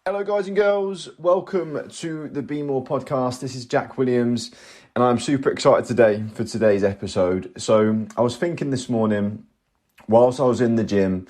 Hello guys and girls, welcome to the Be More podcast. This is Jack Williams and I'm super excited today for today's episode. So I was thinking this morning, whilst I was in the gym,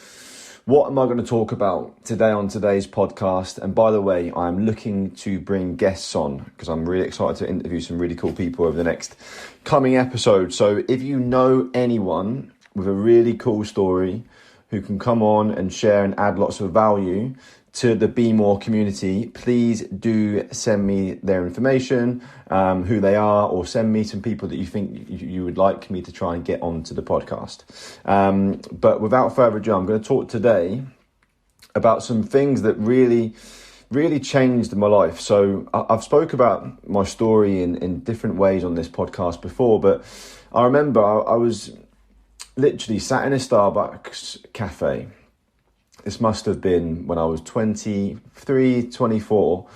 what am I going to talk about today on today's podcast? And by the way, I'm looking to bring guests on because I'm really excited to interview some really cool people over the next coming episode. So if you know anyone with a really cool story who can come on and share and add lots of value to the Be More community, please do send me their information, who they are, or send me some people that you think you would like me to try and get onto the podcast. But without further ado, I'm going to talk today about some things that really changed my life. So I've spoke about my story in different ways on this podcast before, but I remember I was literally sat in a Starbucks cafe. This must have been when I was 23, 24,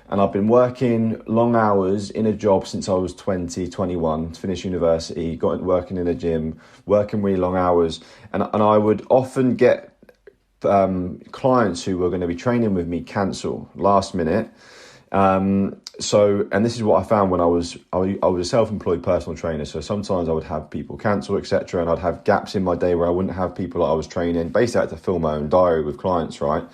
and I've been working long hours in a job since I was 20, 21, finished university, got working in a gym, working really long hours, and I would often get clients who were going to be training with me cancel last minute. And this is what I found when I was a self-employed personal trainer. So sometimes I would have people cancel, etc. And I'd have gaps in my day where I wouldn't have people that I was training. Basically, I had to fill my own diary with clients, right?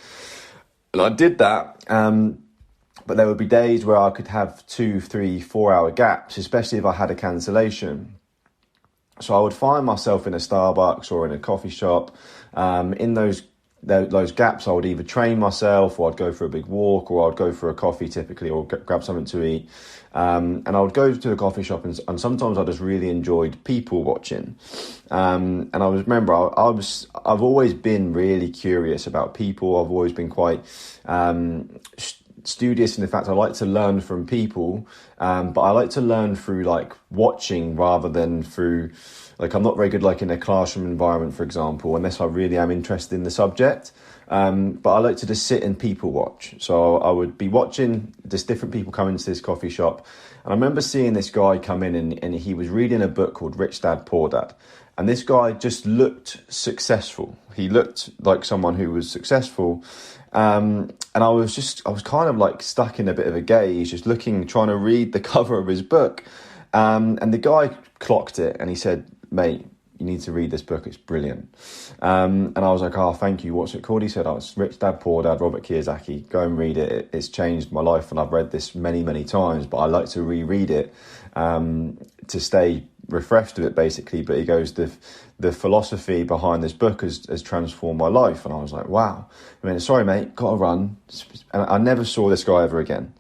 And I did that. But there would be days where I could have 2, 3, 4 hour gaps, especially if I had a cancellation. So I would find myself in a Starbucks or in a coffee shop. In those gaps, I would either train myself, or I'd go for a big walk, or I'd go for a coffee typically, or grab something to eat. And I would go to the coffee shop, and sometimes I just really enjoyed people watching. And I remember I've always been really curious about people. I've always been quite studious in the fact I like to learn from people, but I like to learn through like watching rather than through. Like, I'm not very good, like in a classroom environment, for example, unless I really am interested in the subject. But I like to just sit and people watch. So I would be watching just different people come into this coffee shop. And I remember seeing this guy come in and he was reading a book called Rich Dad, Poor Dad. And this guy just looked successful. He looked like someone who was successful. And I was kind of like stuck in a bit of a gaze, just trying to read the cover of his book. And the guy clocked it and he said, "Mate, you need to read this book. It's brilliant." And I was like, "Oh, thank you. What's it called?" He said, "Oh, it's Rich Dad, Poor Dad, Robert Kiyosaki. Go and read it. It's changed my life. And I've read this many, many times, but I like to reread it to stay refreshed with it, basically." But he goes, the philosophy behind this book has transformed my life. And I was like, wow. I mean, sorry, mate, got to run. And I never saw this guy ever again.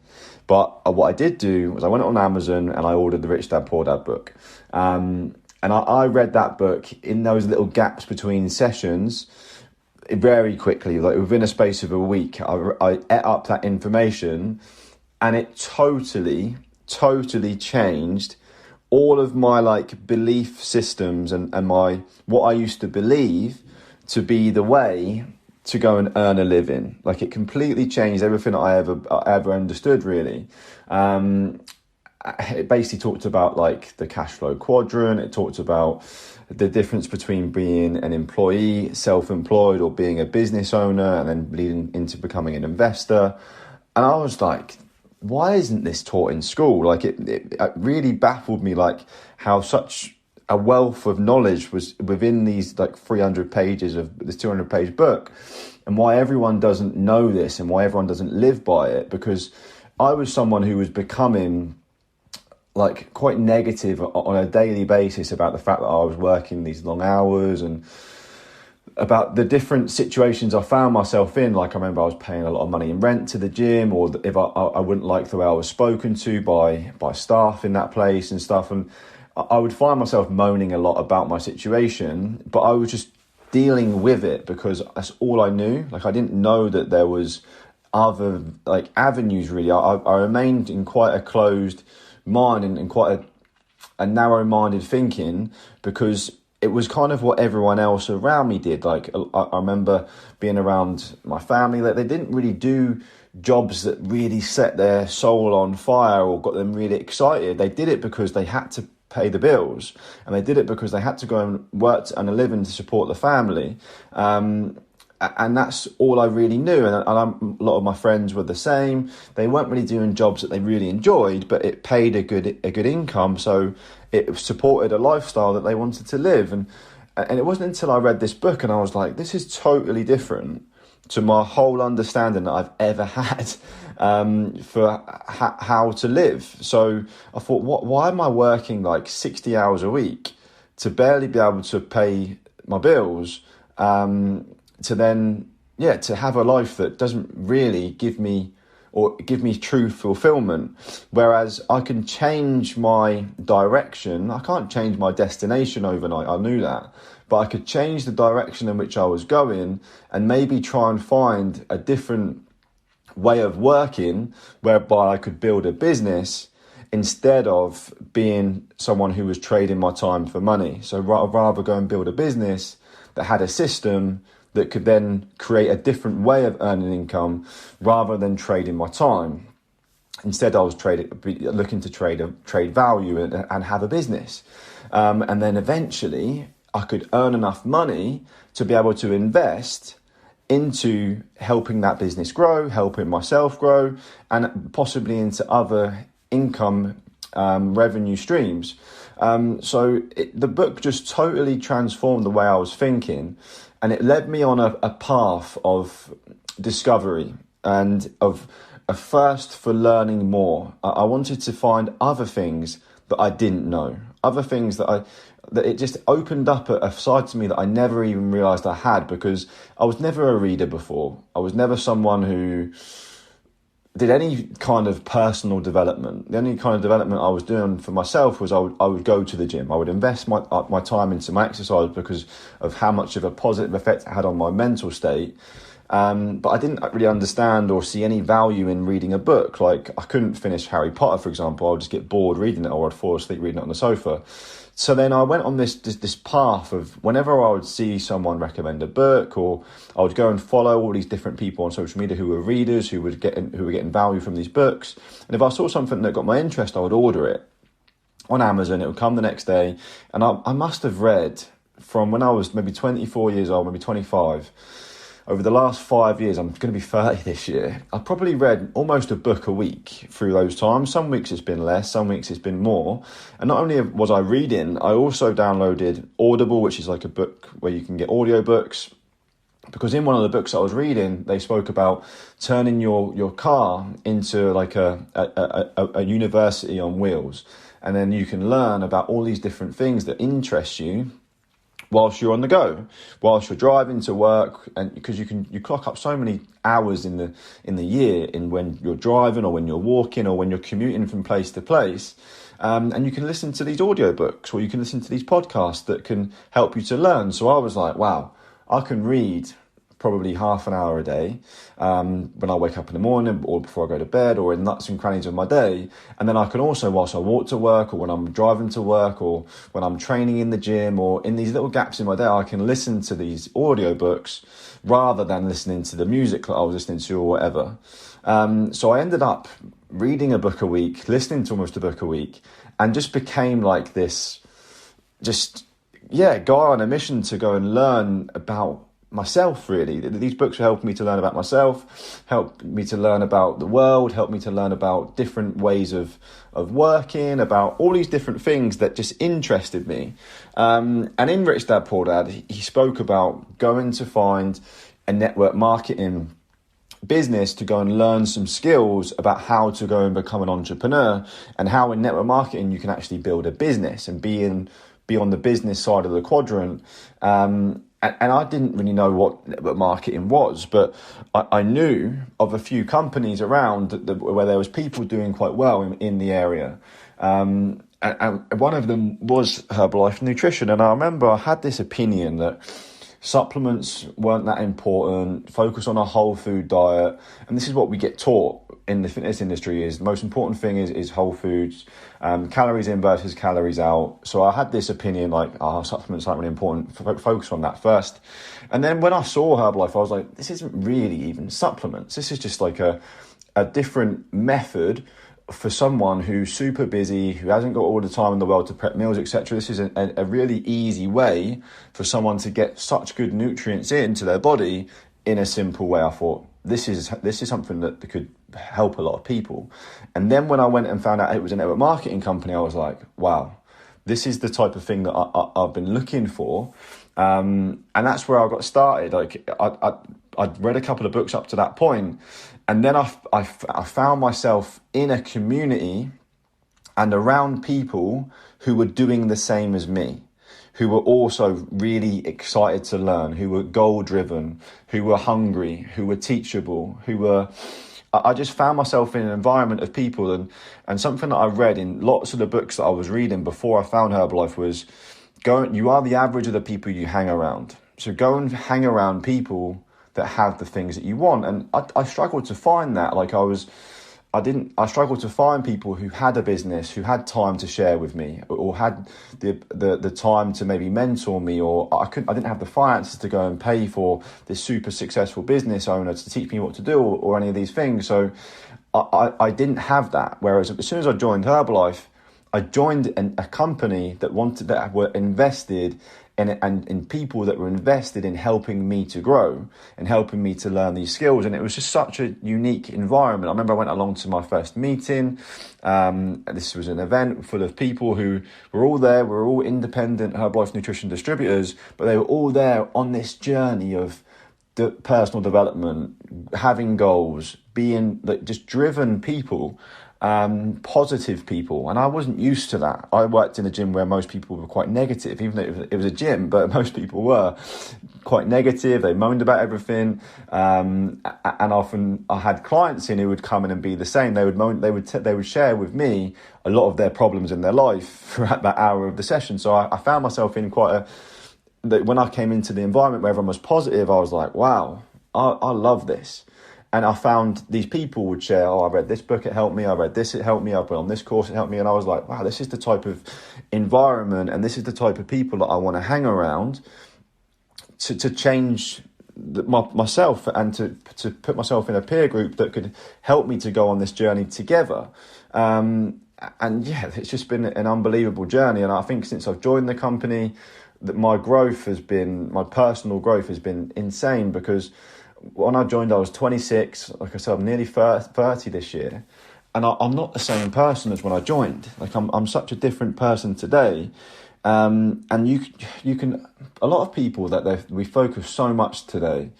But what I did do was I went on Amazon and I ordered the Rich Dad, Poor Dad book. And I read that book in those little gaps between sessions very quickly. Like within a space of a week, I ate up that information, and it totally changed all of my like belief systems and my what I used to believe to be the way to go and earn a living. Like it completely changed everything I ever understood, really. It basically talked about like the cash flow quadrant. It talked about the difference between being an employee, self-employed, or being a business owner, and then leading into becoming an investor. And I was like, why isn't this taught in school? Like it really baffled me, like how such a wealth of knowledge was within these like 300 pages of this 200-page book, and why everyone doesn't know this and why everyone doesn't live by it. Because I was someone who was becoming like quite negative on a daily basis about the fact that I was working these long hours and about the different situations I found myself in. Like I remember I was paying a lot of money in rent to the gym, or if I wouldn't like the way I was spoken to by staff in that place and stuff. And I would find myself moaning a lot about my situation, but I was just dealing with it because that's all I knew. Like I didn't know that there was other like avenues, really. I remained in quite a closed mind and quite a narrow-minded thinking because it was kind of what everyone else around me did. Like I remember being around my family that they didn't really do jobs that really set their soul on fire or got them really excited. They did it because they had to pay the bills, and they did it because they had to go and work and a living to support the family. and that's all I really knew. And a lot of my friends were the same. They weren't really doing jobs that they really enjoyed, but it paid a good income, so it supported a lifestyle that they wanted to live. And it wasn't until I read this book and I was like, this is totally different to my whole understanding that I've ever had for how to live. So I thought, why am I working like 60 hours a week to barely be able to pay my bills, to then, to have a life that doesn't really give me true fulfillment. Whereas I can change my direction. I can't change my destination overnight, I knew that. But I could change the direction in which I was going and maybe try and find a different way of working whereby I could build a business instead of being someone who was trading my time for money. So rather go and build a business that had a system that could then create a different way of earning income rather than trading my time. Instead, I was looking to trade value and have a business. And then eventually I could earn enough money to be able to invest into helping that business grow, helping myself grow, and possibly into other income revenue streams. So the book just totally transformed the way I was thinking, and it led me on a path of discovery and of a thirst for learning more. I wanted to find other things that I didn't know, other things that it just opened up a side to me that I never even realised I had, because I was never a reader before. I was never someone who did any kind of personal development. The only kind of development I was doing for myself was I would go to the gym. I would invest my time into my exercise because of how much of a positive effect it had on my mental state. But I didn't really understand or see any value in reading a book. Like, I couldn't finish Harry Potter, for example. I would just get bored reading it, or I'd fall asleep reading it on the sofa. So then I went on this path of, whenever I would see someone recommend a book, or I would go and follow all these different people on social media who were readers, who were getting value from these books. And if I saw something that got my interest, I would order it on Amazon. It would come the next day. And I must have read, from when I was maybe 24 years old, maybe 25, over the last 5 years, I'm going to be 30 this year, I probably read almost a book a week through those times. Some weeks it's been less, some weeks it's been more. And not only was I reading, I also downloaded Audible, which is like a book where you can get audiobooks. Because in one of the books I was reading, they spoke about turning your car into like a university on wheels. And then you can learn about all these different things that interest you whilst you're on the go, whilst you're driving to work, and because you clock up so many hours in the year in when you're driving, or when you're walking, or when you're commuting from place to place, and you can listen to these audiobooks, or you can listen to these podcasts that can help you to learn. So I was like, wow, I can read probably half an hour a day when I wake up in the morning, or before I go to bed, or in nuts and crannies of my day. And then I can also, whilst I walk to work, or when I'm driving to work, or when I'm training in the gym, or in these little gaps in my day, I can listen to these audiobooks rather than listening to the music that I was listening to or whatever. So I ended up reading a book a week, listening to almost a book a week, and just became like this guy on a mission to go and learn about myself, really. These books were helping me to learn about myself, helped me to learn about the world, helped me to learn about different ways of working, about all these different things that just interested me. And in Rich Dad Poor Dad, he spoke about going to find a network marketing business to go and learn some skills about how to go and become an entrepreneur, and how in network marketing you can actually build a business and be on the business side of the quadrant. And I didn't really know what network marketing was, but I knew of a few companies around where there was people doing quite well in the area. And one of them was Herbalife Nutrition. And I remember I had this opinion that supplements weren't that important, focus on a whole food diet. And this is what we get taught in the fitness industry, is the most important thing is whole foods, calories in versus calories out. So I had this opinion like, supplements aren't really important, focus on that first. And then when I saw Herbalife, I was like, this isn't really even supplements. This is just like a different method for someone who's super busy, who hasn't got all the time in the world to prep meals, etc. This is a really easy way for someone to get such good nutrients into their body in a simple way. I thought, this is something that could help a lot of people. And then when I went and found out it was a network marketing company, I was like, wow, this is the type of thing that I've been looking for. And that's where I got started. Like I'd read a couple of books up to that point, and then I found myself in a community and around people who were doing the same as me, who were also really excited to learn, who were goal-driven, who were hungry, who were teachable, I just found myself in an environment of people, and something that I read in lots of the books that I was reading before I found Herbalife was, you are the average of the people you hang around. So go and hang around people that have the things that you want. And I struggled to find that. I struggled to find people who had a business, who had time to share with me, or had the time to maybe mentor me, or I didn't have the finances to go and pay for this super successful business owner to teach me what to do, or any of these things. So I didn't have that. Whereas as soon as I joined Herbalife, I joined a company that were invested in people that were invested in helping me to grow and helping me to learn these skills. And it was just such a unique environment. I remember I went along to my first meeting. This was an event full of people who were all there. We were all independent Herbalife nutrition distributors, but they were all there on this journey of the personal development, having goals, being just driven people, positive people. And I wasn't used to that. I worked in a gym where most people were quite negative, even though it was a gym, but most people were quite negative. They moaned about everything. And often I had clients in who would come in and be the same. They would moan, they would share with me a lot of their problems in their life throughout that hour of the session. So I found myself in when I came into the environment where everyone was positive, I was like, wow, I love this. And I found these people would share, I read this book, it helped me. I read this, it helped me. I put on this course, it helped me. And I was like, wow, this is the type of environment and this is the type of people that I want to hang around to change myself and to put myself in a peer group that could help me to go on this journey together. And yeah, it's just been an unbelievable journey. And I think since I've joined the company, that my personal growth has been insane, because when I joined, I was 26. Like I said, I'm nearly 30 this year. And I'm not the same person as when I joined. Like I'm such a different person today. And you can, a lot of people we focus so much today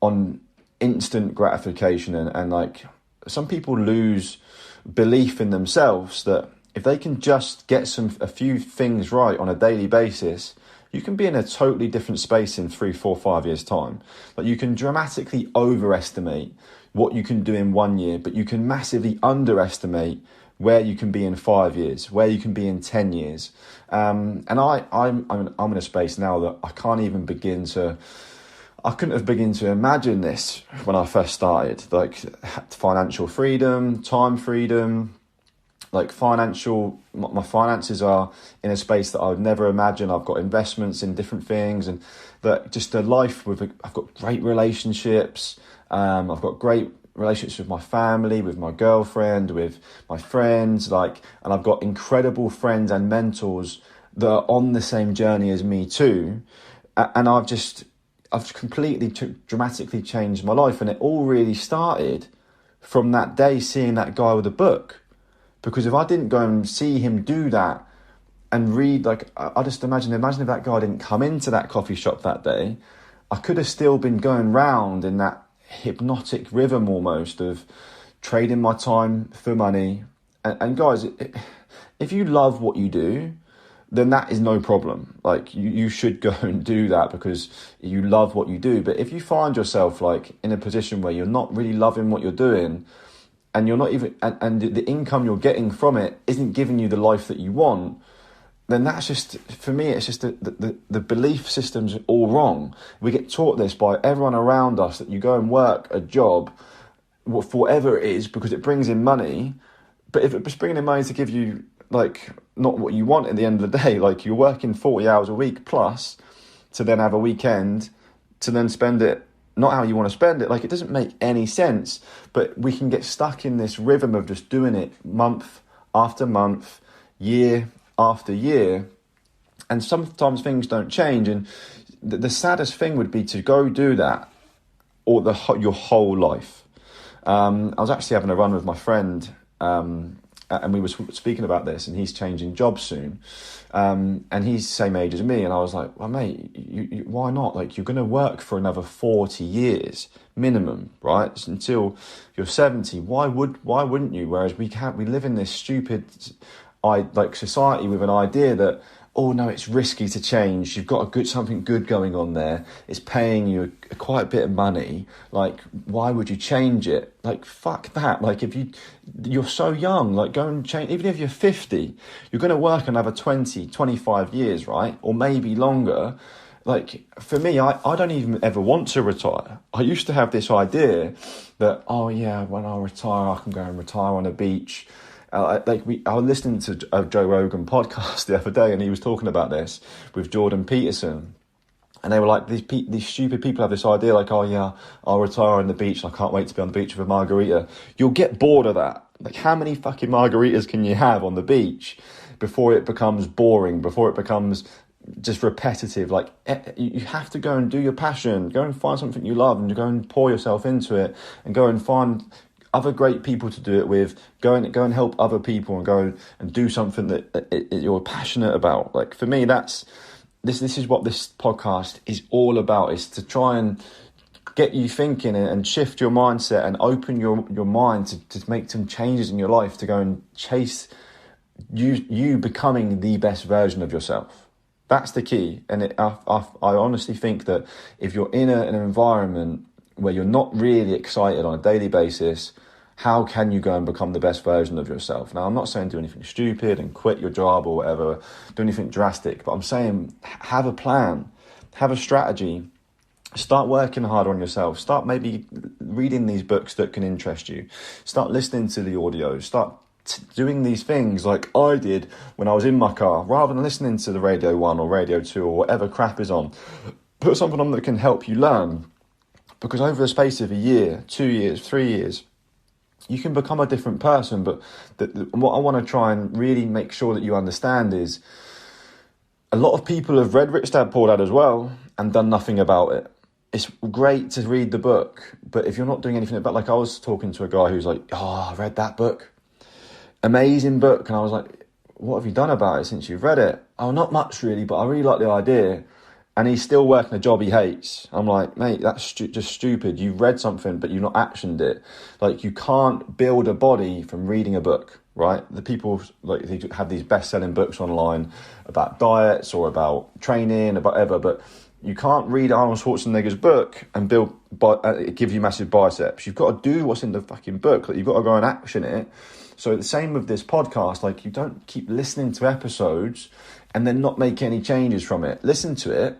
on instant gratification and like some people lose belief in themselves that if they can just get a few things right on a daily basis, you can be in a totally different space in 3, 4, 5 years' time. Like you can dramatically overestimate what you can do in 1 year, but you can massively underestimate where you can be in 5 years, where you can be in 10 years. And I'm in a space now that I couldn't have begun to imagine this when I first started. Like financial freedom, time freedom, like my finances are in a space that I would never imagine. I've got investments in different things, and that just a life I've got great relationships. I've got great relationships with my family, with my girlfriend, with my friends, and I've got incredible friends and mentors that are on the same journey as me too. And I've completely dramatically changed my life. And it all really started from that day seeing that guy with a book. Because if I didn't go and see him do that and read, I just imagine if that guy didn't come into that coffee shop that day, I could have still been going round in that hypnotic rhythm almost of trading my time for money. And guys, if you love what you do, then that is no problem. Like you should go and do that because you love what you do. But if you find yourself in a position where you're not really loving what you're doing, and you're not even, and the income you're getting from it isn't giving you the life that you want, then that's just, for me, it's just the belief system's all wrong. We get taught this by everyone around us, that you go and work a job for whatever it is because it brings in money. But if it's bringing in money to give you not what you want at the end of the day, you're working 40 hours a week plus to then have a weekend to then spend it not how you want to spend it, it doesn't make any sense. But we can get stuck in this rhythm of just doing it month after month, year after year, and sometimes things don't change. And the saddest thing would be to go do that or your whole life. I was actually having a run with my friend, and we were speaking about this, and he's changing jobs soon, and he's the same age as me, and I was like, well, mate, why not? Like, you're going to work for another 40 years minimum, right? Until you're 70. Why wouldn't you? Whereas we live in this stupid society with an idea that, oh no, it's risky to change. You've got something good going on there. It's paying you quite a bit of money. Like, why would you change it? Like, fuck that. Like, if you're so young, like, go and change. Even if you're 50, you're going to work another 20, 25 years, right? Or maybe longer. Like, for me, I don't even ever want to retire. I used to have this idea that, oh yeah, when I retire, I can go and retire on a beach. I was listening to a Joe Rogan podcast the other day, and he was talking about this with Jordan Peterson, and they were like, these stupid people have this idea, like, oh yeah, I'll retire on the beach, I can't wait to be on the beach with a margarita. You'll get bored of that. Like, how many fucking margaritas can you have on the beach before it becomes boring, before it becomes just repetitive? Like, you have to go and do your passion, go and find something you love, and go and pour yourself into it, and go and find other great people to do it with. Go and help other people, and go and do something that you're passionate about. Like, for me, this is what this podcast is all about, is to try and get you thinking and shift your mindset and open your mind to make some changes in your life, to go and chase you becoming the best version of yourself. That's the key. And I honestly think that if you're in an environment where you're not really excited on a daily basis, how can you go and become the best version of yourself? Now, I'm not saying do anything stupid and quit your job or whatever, do anything drastic, but I'm saying have a plan, have a strategy, start working hard on yourself, start maybe reading these books that can interest you, start listening to the audios, start doing these things like I did when I was in my car, rather than listening to the Radio 1 or Radio 2 or whatever crap is on. Put something on that can help you learn, because over the space of a year, 2 years, 3 years, you can become a different person. But what I want to try and really make sure that you understand is a lot of people have read Rich Dad Poor Dad as well and done nothing about it. It's great to read the book, but if you're not doing anything about, like, I was talking to a guy who's like, oh, I read that book, amazing book, and I was like, what have you done about it since you've read it? Oh, not much really, but I really like the idea. And he's still working a job he hates. I'm like, mate, that's just stupid. You've read something, but you've not actioned it. Like, you can't build a body from reading a book, right? The people, like, they have these best-selling books online about diets or about training or whatever, but you can't read Arnold Schwarzenegger's book and give you massive biceps. You've got to do what's in the fucking book. Like, you've got to go and action it. So the same with this podcast. Like, you don't keep listening to episodes and then not make any changes from it. Listen to it,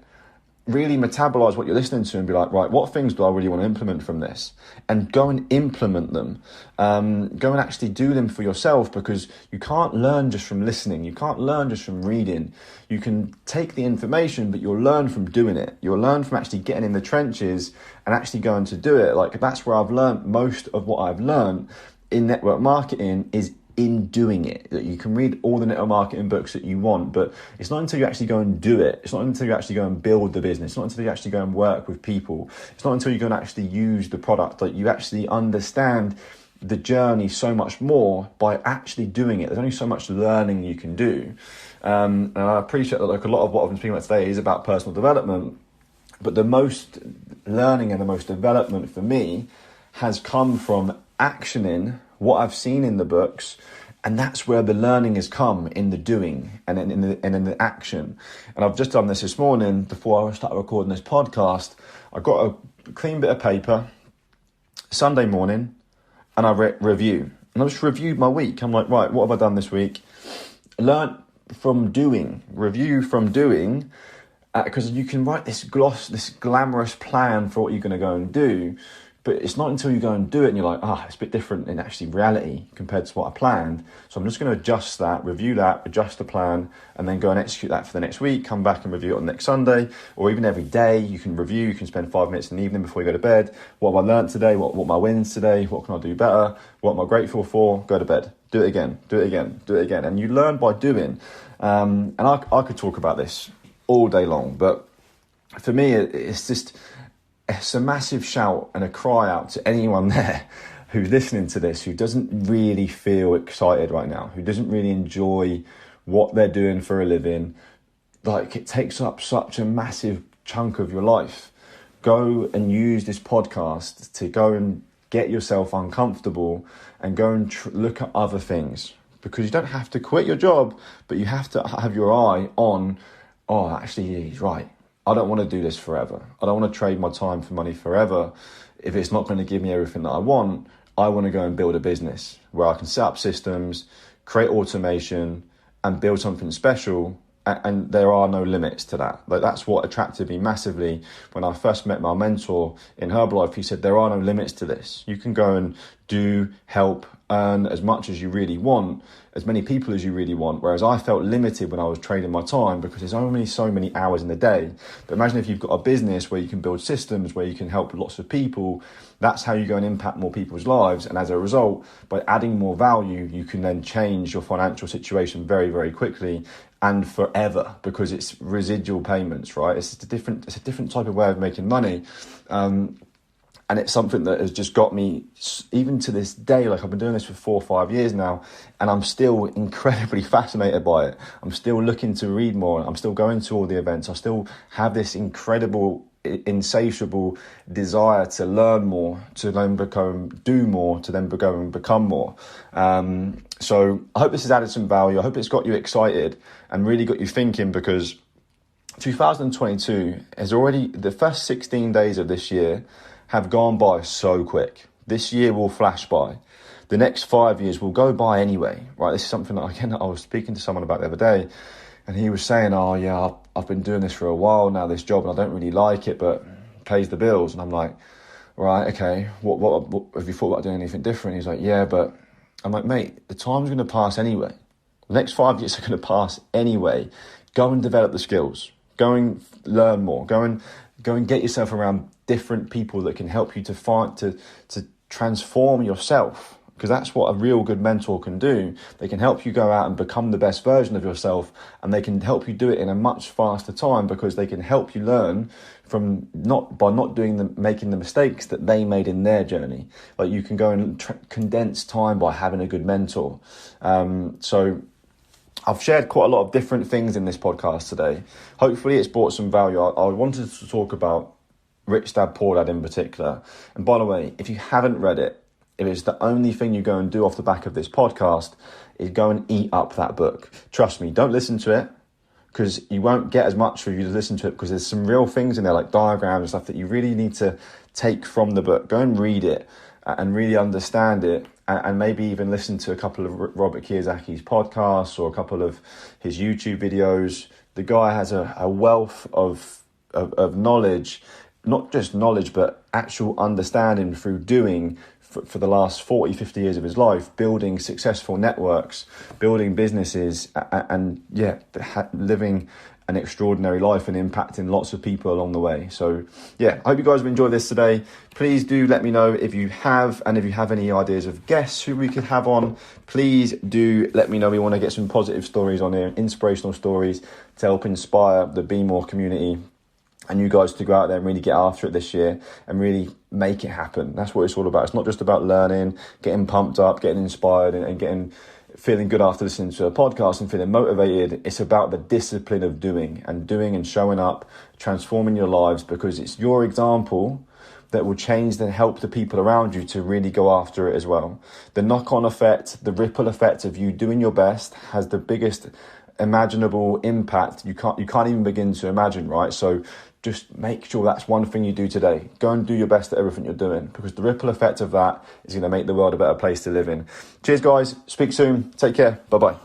really metabolize what you're listening to, and be like, right, what things do I really want to implement from this? And go and implement them. Go and actually do them for yourself, because you can't learn just from listening. You can't learn just from reading. You can take the information, but you'll learn from doing it. You'll learn from actually getting in the trenches and actually going to do it. Like, that's where I've learned most of what I've learned in network marketing, is in doing it. That you can read all the network marketing books that you want, but it's not until you actually go and do it. It's not until you actually go and build the business. It's not until you actually go and work with people. It's not until you go and actually use the product that you actually understand the journey so much more by actually doing it. There's only so much learning you can do. And I appreciate that, like, a lot of what I've been speaking about today is about personal development, but the most learning and the most development for me has come from actioning what I've seen in the books, and that's where the learning has come, in the doing and in the action. And I've just done this morning before I started recording this podcast. I got a clean bit of paper Sunday morning, and I review, and I just reviewed my week. I'm like, right, what have I done this week? Learn from doing, review from doing, because you can write this glamorous plan for what you're going to go and do. But it's not until you go and do it and you're like, it's a bit different in actually reality compared to what I planned. So I'm just going to adjust that, review that, adjust the plan, and then go and execute that for the next week, come back and review it on next Sunday, or even every day you can review. You can spend 5 minutes in the evening before you go to bed. What have I learned today? What my wins today? What can I do better? What am I grateful for? Go to bed. Do it again, do it again, do it again. And you learn by doing. And I could talk about this all day long, but for me, it's just, it's a massive shout and a cry out to anyone there who's listening to this, who doesn't really feel excited right now, who doesn't really enjoy what they're doing for a living. Like, it takes up such a massive chunk of your life. Go and use this podcast to go and get yourself uncomfortable and go and look at other things, because you don't have to quit your job, but you have to have your eye on, oh, actually, he's right. I don't want to do this forever. I don't want to trade my time for money forever. If it's not going to give me everything that I want to go and build a business where I can set up systems, create automation, and build something special. And there are no limits to that. Like, that's what attracted me massively when I first met my mentor in Herbalife. He said, there are no limits to this. You can go and do, help, earn as much as you really want, as many people as you really want. Whereas I felt limited when I was trading my time, because there's only so many hours in the day. But imagine if you've got a business where you can build systems, where you can help lots of people. That's how you go and impact more people's lives. And as a result, by adding more value, you can then change your financial situation very, very quickly and forever, because it's residual payments, right? It's a different type of way of making money. And it's something that has just got me, even to this day. Like, I've been doing this for 4 or 5 years now, and I'm still incredibly fascinated by it. I'm still looking to read more. I'm still going to all the events. I still have this incredible, insatiable desire to learn more, to then do more, to then go and become more. So I hope this has added some value. I hope it's got you excited and really got you thinking, because 2022 has already, the first 16 days of this year have gone by so quick. This year will flash by. The next 5 years will go by anyway, right? This is something that, again, I was speaking to someone about the other day, and he was saying, oh yeah, I've been doing this for a while now, this job, and I don't really like it, but it pays the bills. And I'm like, right, okay, what have you thought about doing anything different? He's like, yeah, but I'm like, mate, the time's going to pass anyway. The next 5 years are going to pass anyway. Go and develop the skills. Go and learn more. Go and get yourself around different people that can help you to transform yourself, because that's what a real good mentor can do. They can help you go out and become the best version of yourself, and they can help you do it in a much faster time, because they can help you learn from not making the mistakes that they made in their journey. Like, you can go and condense time by having a good mentor. So I've shared quite a lot of different things in this podcast today. Hopefully it's brought some value. I wanted to talk about Rich Dad Poor Dad in particular. And by the way, if you haven't read it, if it's the only thing you go and do off the back of this podcast, is go and eat up that book. Trust me, don't listen to it, because you won't get as much for you to listen to it, because there's some real things in there, like diagrams and stuff, that you really need to take from the book. Go and read it and really understand it, and maybe even listen to a couple of Robert Kiyosaki's podcasts or a couple of his YouTube videos. The guy has a wealth of knowledge, not just knowledge, but actual understanding through doing for the last 40, 50 years of his life, building successful networks, building businesses, and living an extraordinary life and impacting lots of people along the way. So yeah, I hope you guys have enjoyed this today. Please do let me know if you have, and if you have any ideas of guests who we could have on, please do let me know. We want to get some positive stories on here, inspirational stories, to help inspire the Be More community, and you guys to go out there and really get after it this year and really make it happen. That's what it's all about. It's not just about learning, getting pumped up, getting inspired, and feeling good after listening to a podcast and feeling motivated. It's about the discipline of doing and showing up, transforming your lives, because it's your example that will change and help the people around you to really go after it as well. The knock-on effect, the ripple effect of you doing your best has the biggest imaginable impact you can't even begin to imagine, right? So just make sure that's one thing you do today. Go and do your best at everything you're doing, because the ripple effect of that is going to make the world a better place to live in. Cheers, guys. Speak soon. Take care. Bye-bye.